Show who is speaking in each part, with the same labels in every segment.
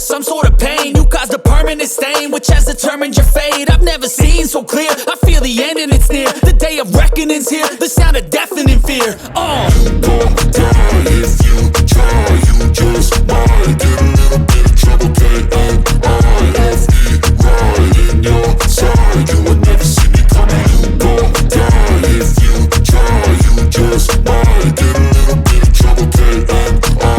Speaker 1: some sort of pain. You caused a permanent stain, which has determined your fate. I've never seen so clear, I feel the end and it's near. The day of reckoning's here, the sound of deafening fear.
Speaker 2: You gon' die if you try, you just might get a little bit of trouble, K-N-I-F-E, right in your side. You will never see me coming. You gon' die if you try, you just might get a little bit of trouble, K-N-I-F-E,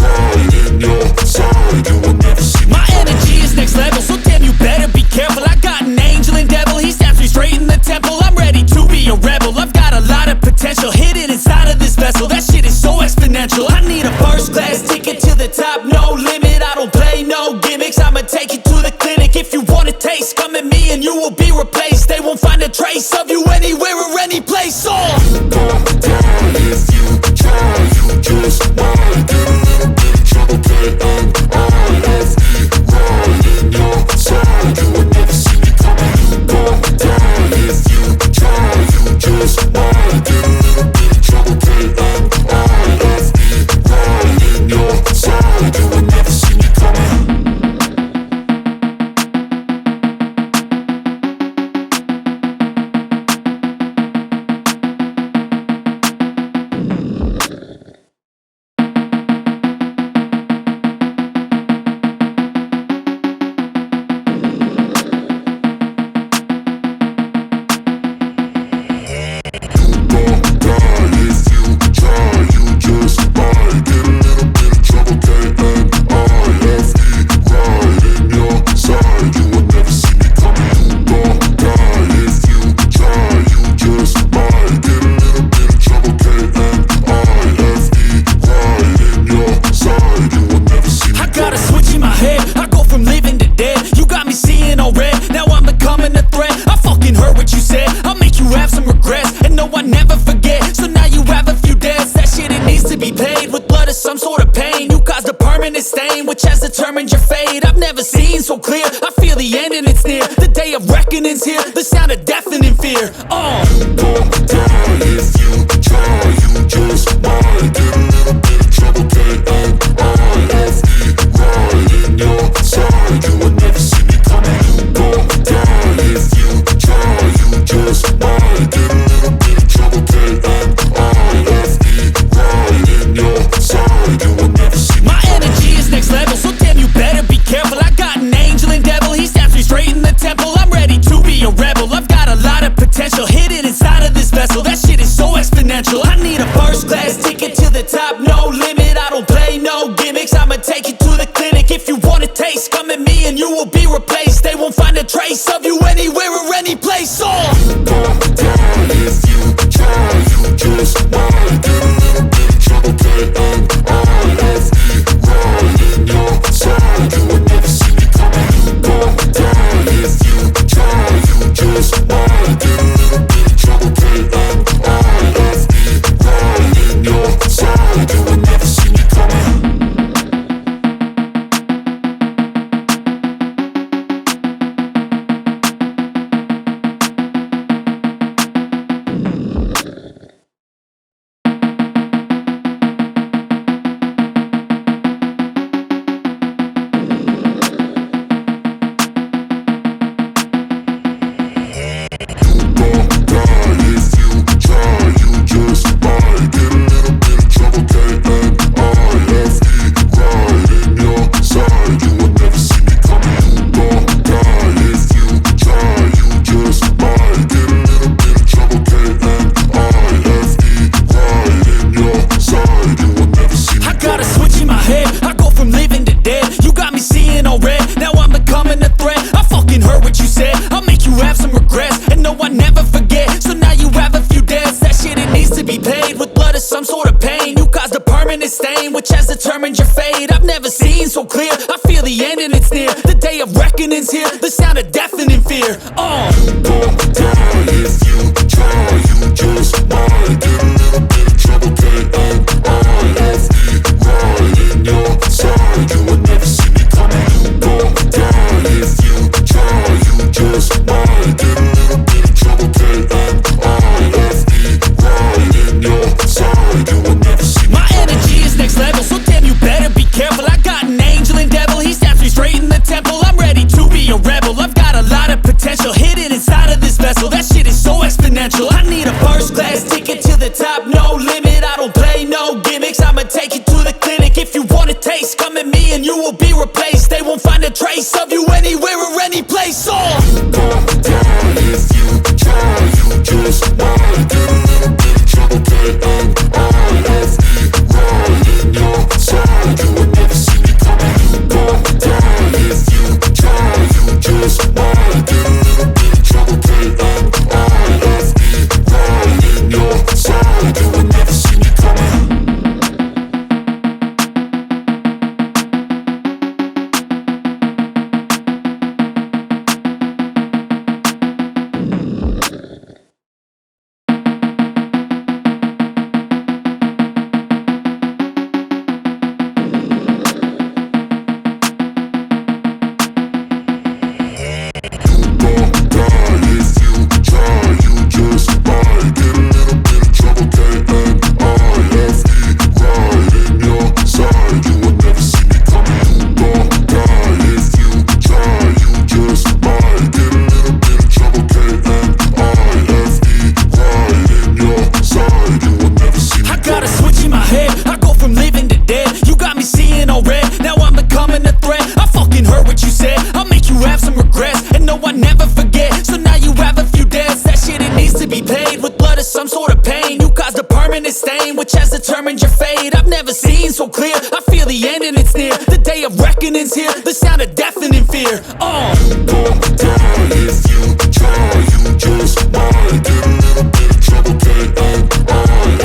Speaker 2: right in your side. You will never see me.
Speaker 1: My energy is next level, so damn you better be careful. I got an angel and devil, he stabs me straight in the temple. I'm ready to be a rebel, I've got a lot of potential hidden inside of this vessel. That shit is so exponential. I need a first class ticket to the top, no limit. I don't play no gimmicks, I'ma take you to the clinic. If you want a taste, come at me and you will be replaced. They won't find a trace of you anywhere or any place.
Speaker 2: You gon' die if you try, you just might get a little bit of trouble, K-N-I-F-E, right in your side. You will never see me coming. You gon' die if you try, you just might get a little bit of trouble, K-N-I-F-E, right in your side. You will never see me coming.
Speaker 1: Some sort of pain, you caused a permanent stain, which has determined your fate. I've never seen so clear, I feel the end and it's near. The day of reckoning's here, the sound of deafening fear.
Speaker 2: You gon' die if you try, you just might get a little bit of trouble, K-N-I-F-E, right in your side. You will never see me coming. You gon' die if you try, you just might get a little bit of trouble, K-N-I-F-E, right in your side. You will never see me.
Speaker 1: My energy is next level, so damn you better be careful. I got an angel and devil, he stabs me straight in the temple. I'm ready to be a rebel, I've got a lot of potential hidden inside of this vessel. That shit is so exponential. I need a first class ticket to the top, no limit. I don't play no gimmicks, I'ma take you to the clinic. If you want a taste, come at me and you will be replaced. They won't find a trace of you anywhere or any place.
Speaker 2: You gon' die if you try, you just might get a little bit of trouble, K-N-I-F-E, right in your side. You will never see me coming. You gon' die if you try, you just might get a little bit of trouble, K-N-I-F-E, right in your side. You will never see me coming.
Speaker 1: Stain, which has determined your fate. I've never seen so clear, I feel the end and it's near. The day of reckoning's here, the sound of deafening fear.
Speaker 2: You gon' die if you try, you just might get a little bit of trouble, K-N-I-F-E, right in your side. You will never see me coming. You gon' die if you try, you just might get a little bit of trouble, K-N-I-F-E, right in your side. You will never see me.
Speaker 1: My energy is next level, so damn you better be careful. I got an angel and devil. be replaced. They won't find a trace of you anywhere or any place.
Speaker 2: You gon' die if you try. You just might get a little bit of trouble. K-N-I-F-E, right in your side. You would never see me coming. You gon' die if you try. You just might get a little bit of trouble. K-N-I-F-E, right in your side. You would never see me coming.
Speaker 1: Some sort of pain, you caused a permanent stain, which has determined your fate. I've never seen so clear, I feel the end and it's near. The day of reckoning's here, the sound of deafening fear.
Speaker 2: You gon' die if you try. You just might get a little bit of trouble. K-N-I-F-E,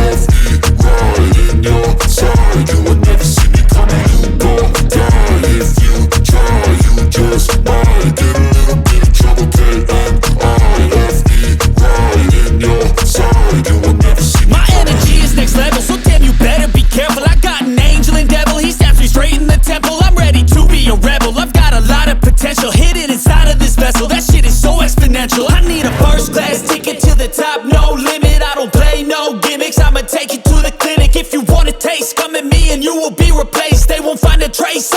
Speaker 2: right in your side. You would never see me coming. You gon' die if you try. You just might get a little bit of trouble. K-N-I-F-E, right in your side. You would never see me.
Speaker 1: My energy is next level, so damn you better be careful. I got an angel and devil, he stabs me straight in the temple. I'm ready to be a rebel, I've got a lot of potential hidden inside of this vessel. That shit is so exponential. I need a first class ticket to the top, no limit. I don't play no gimmicks, I'ma take you to the clinic. If you want a taste, come at me and you will be replaced. They won't find a trace